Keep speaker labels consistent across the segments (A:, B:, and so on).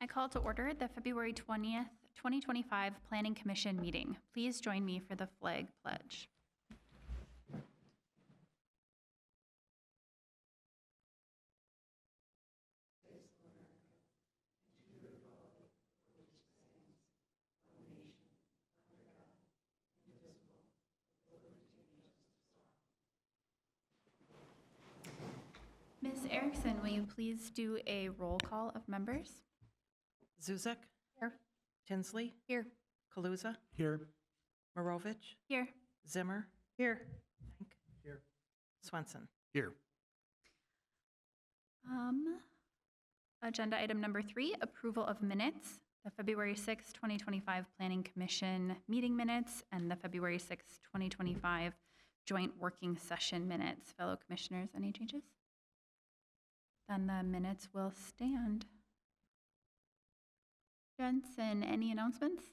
A: call to order the February 20th, 2025 Planning Commission meeting. Please join me for the flag pledge. Ms. Erickson, will you please do a roll call of members?
B: Zuzek?
A: Here.
B: Tinsley?
A: Here.
B: Kaluza?
C: Here.
B: Marovich?
A: Here.
B: Zimmer?
C: Here.
B: Frank?
C: Here.
B: Swenson?
C: Here.
A: Agenda item number 3, approval of minutes. The February 6, 2025 Planning Commission meeting minutes and the February 6, 2025 joint working session minutes. Fellow commissioners, any changes? Then the minutes will stand. Jensen, any announcements?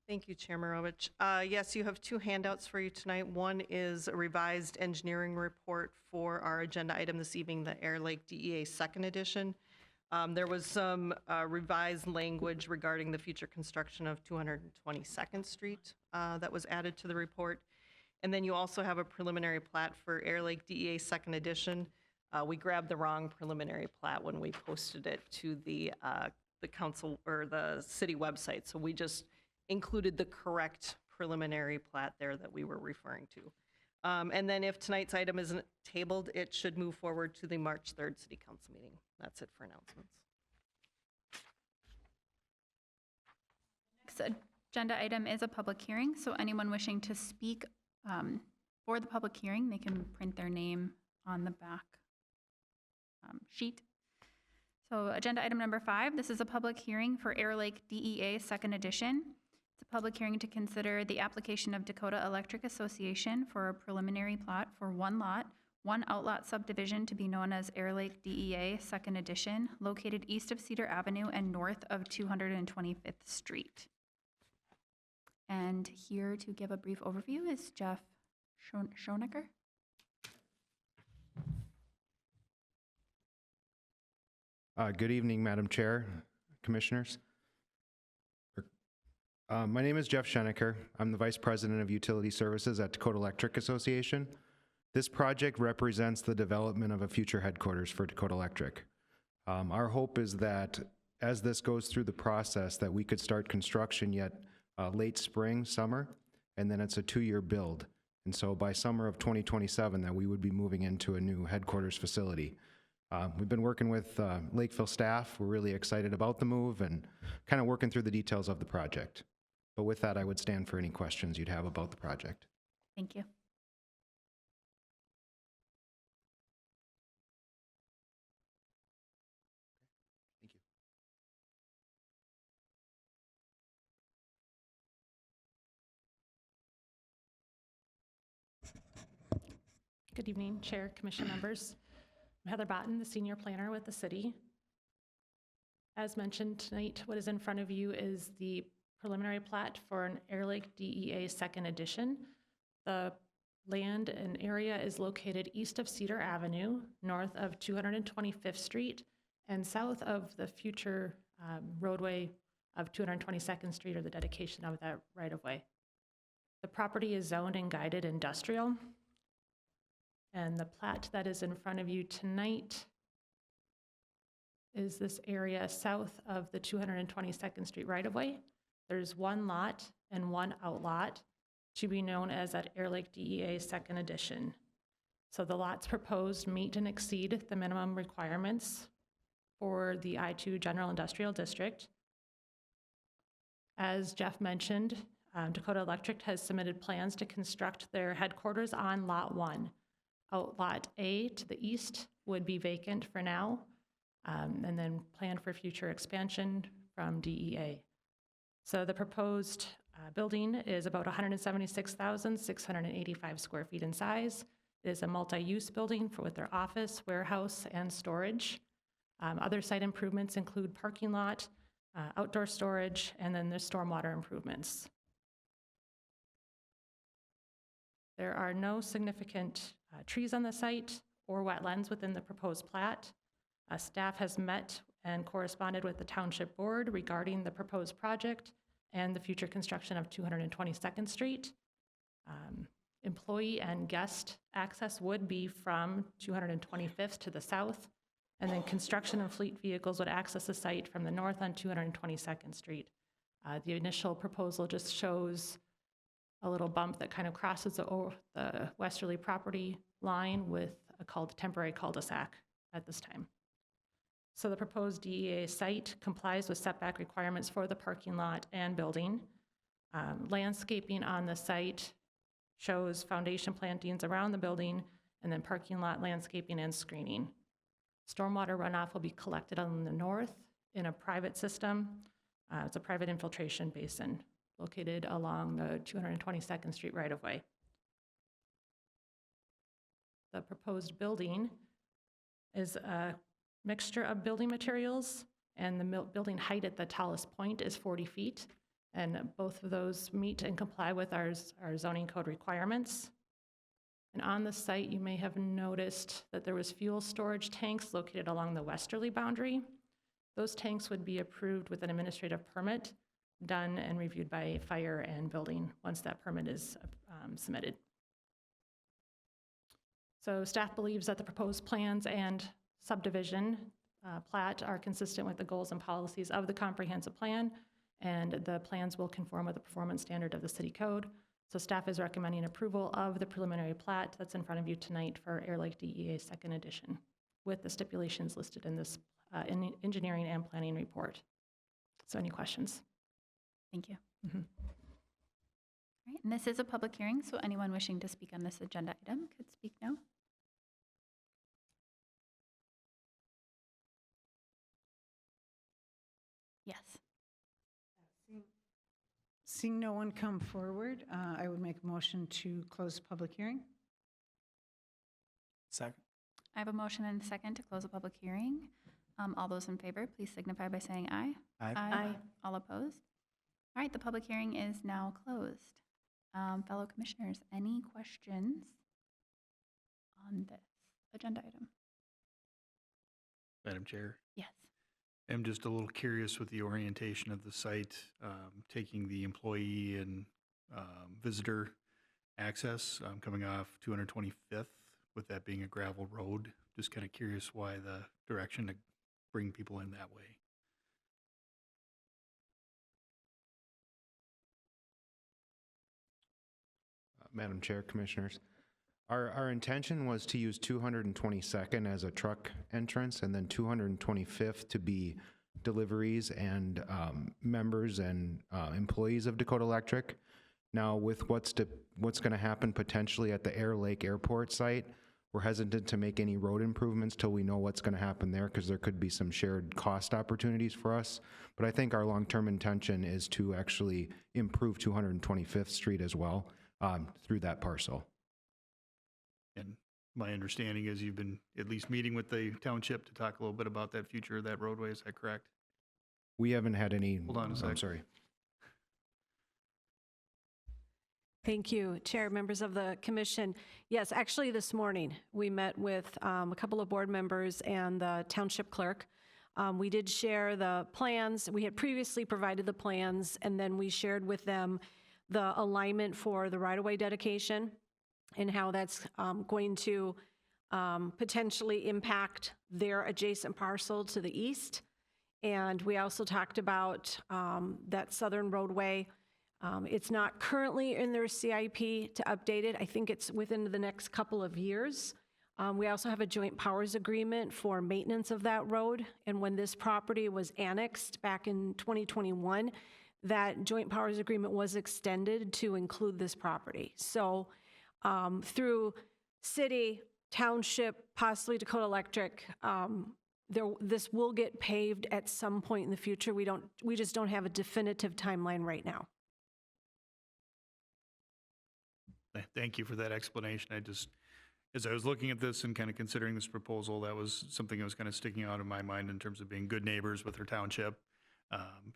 B: Thank you, Chair Marovich. Yes, you have 2 handouts for you tonight. One is a revised engineering report for our agenda item this evening, the Air Lake DEA second edition. There was some revised language regarding the future construction of 222nd Street that was added to the report. And then you also have a preliminary plat for Air Lake DEA second edition. We grabbed the wrong preliminary plat when we posted it to the council or the city website. So we just included the correct preliminary plat there that we were referring to. And then if tonight's item isn't tabled, it should move forward to the March 3rd City Council meeting. That's it for announcements.
A: Next agenda item is a public hearing. So anyone wishing to speak for the public hearing, they can print their name on the back sheet. So agenda item number 5, this is a public hearing for Air Lake DEA second edition. It's a public hearing to consider the application of Dakota Electric Association for a preliminary plat for 1 lot, 1 outlot subdivision to be known as Air Lake DEA second edition, located east of Cedar Avenue and north of 225th Street. And here to give a brief overview is Jeff Schonecker.
D: Good evening, Madam Chair, Commissioners. My name is Jeff Schonecker. I'm the Vice President of Utility Services at Dakota Electric Association. This project represents the development of a future headquarters for Dakota Electric. Our hope is that as this goes through the process, that we could start construction yet late spring, summer, and then it's a 2-year build. And so by summer of 2027, that we would be moving into a new headquarters facility. We've been working with Lakeville staff. We're really excited about the move and kind of working through the details of the project. But with that, I would stand for any questions you'd have about the project.
A: Thank you.
D: Thank you.
E: Good evening, Chair, Commission members. I'm Heather Botten, the Senior Planner with the City. As mentioned tonight, what is in front of you is the preliminary plat for an Air Lake DEA second edition. The land and area is located east of Cedar Avenue, north of 225th Street, and south of the future roadway of 222nd Street, or the dedication of that right-of-way. The property is zoned and guided industrial. And the plat that is in front of you tonight is this area south of the 222nd Street right-of-way. There's 1 lot and 1 outlot to be known as that Air Lake DEA second edition. So the lots proposed meet and exceed the minimum requirements for the I-2 General Industrial District. As Jeff mentioned, Dakota Electric has submitted plans to construct their headquarters on Lot 1. Outlot A to the east would be vacant for now, and then planned for future expansion from DEA. So the proposed building is about 176,685 square feet in size. It is a multi-use building with their office, warehouse, and storage. Other site improvements include parking lot, outdoor storage, and then the stormwater improvements. There are no significant trees on the site or wetlands within the proposed plat. Staff has met and corresponded with the Township Board regarding the proposed project and the future construction of 222nd Street. Employee and guest access would be from 225th to the south, and then construction and fleet vehicles would access the site from the north on 222nd Street. The initial proposal just shows a little bump that kind of crosses the westerly property line with a temporary cul-de-sac at this time. So the proposed DEA site complies with setback requirements for the parking lot and building. Landscaping on the site shows foundation plantings around the building and then parking lot landscaping and screening. Stormwater runoff will be collected on the north in a private system. It's a private infiltration basin located along the 222nd Street right-of-way. The proposed building is a mixture of building materials, and the building height at the tallest point is 40 feet, and both of those meet and comply with our zoning code requirements. And on the site, you may have noticed that there was fuel storage tanks located along the westerly boundary. Those tanks would be approved with an administrative permit done and reviewed by fire and building once that permit is submitted. So staff believes that the proposed plans and subdivision plat are consistent with the goals and policies of the comprehensive plan, and the plans will conform with the performance standard of the city code. So staff is recommending approval of the preliminary plat that's in front of you tonight for Air Lake DEA second edition with the stipulations listed in this engineering and planning report. So any questions?
A: Thank you. All right, and this is a public hearing, so anyone wishing to speak on this agenda item could speak now. Yes.
C: Seeing no one come forward, I would make a motion to close the public hearing.
F: Second.
A: I have a motion and a second to close the public hearing. All those in favor, please signify by saying aye.
F: Aye.
A: All opposed? All right, the public hearing is now closed. Fellow commissioners, any questions on this agenda item?
G: Madam Chair,
A: Yes.
G: I'm just a little curious with the orientation of the site, taking the employee and visitor access coming off 225th, with that being a gravel road. Just kind of curious why the direction to bring people in that way.
D: Madam Chair, Commissioners, our intention was to use 222nd as a truck entrance and then 225th to be deliveries and members and employees of Dakota Electric. Now, with what's going to happen potentially at the Air Lake Airport site, we're hesitant to make any road improvements till we know what's going to happen there, because there could be some shared cost opportunities for us. But I think our long-term intention is to actually improve 225th Street as well through that parcel.
G: And my understanding is you've been at least meeting with the township to talk a little bit about that future of that roadway. Is that correct?
D: We haven't had any.
G: Hold on a sec.
D: I'm sorry.
H: Thank you, Chair, members of the commission. Yes, actually this morning, we met with a couple of board members and the township clerk. We did share the plans. We had previously provided the plans, and then we shared with them the alignment for the right-of-way dedication and how that's going to potentially impact their adjacent parcel to the east. And we also talked about that southern roadway. It's not currently in their CIP to update it. I think it's within the next couple of years. We also have a joint powers agreement for maintenance of that road. And when this property was annexed back in 2021, that joint powers agreement was extended to include this property. So through city, township, possibly Dakota Electric, this will get paved at some point in the future. We just don't have a definitive timeline right now.
G: Thank you for that explanation. As I was looking at this and kind of considering this proposal, that was something that was kind of sticking out in my mind in terms of being good neighbors with their township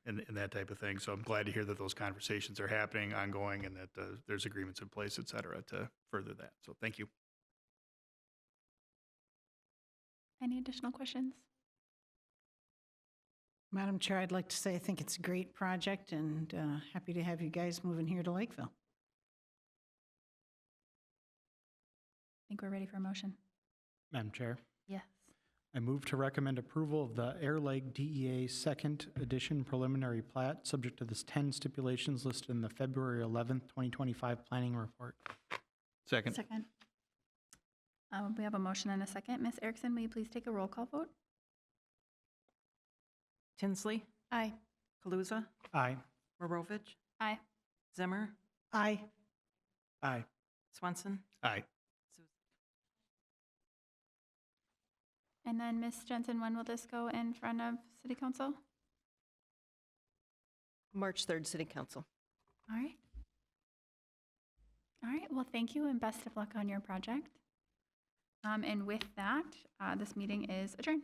G: and that type of thing. So I'm glad to hear that those conversations are happening, ongoing, and that there's agreements in place, et cetera, to further that. So thank you.
A: Any additional questions?
C: Madam Chair, I'd like to say I think it's a great project and happy to have you guys moving here to Lakeville.
A: I think we're ready for a motion.
F: Madam Chair,
A: Yes.
F: I move to recommend approval of the Air Lake DEA Second Edition Preliminary Plat, subject to the 10 stipulations listed in the February 11th, 2025 Planning Report.
G: Second.
A: Second. We have a motion and a second. Ms. Erickson, will you please take a roll call vote?
I: Tinsley,
A: Aye.
I: Kaluza,
F: Aye.
I: Marovich,
A: Aye.
I: Zimmer,
C: Aye.
F: Aye.
I: Swenson.
G: Aye.
A: And then, Ms. Jensen, when will this go in front of City Council?
B: March 3rd, City Council.
A: All right. All right, well, thank you and best of luck on your project. And with that, this meeting is adjourned.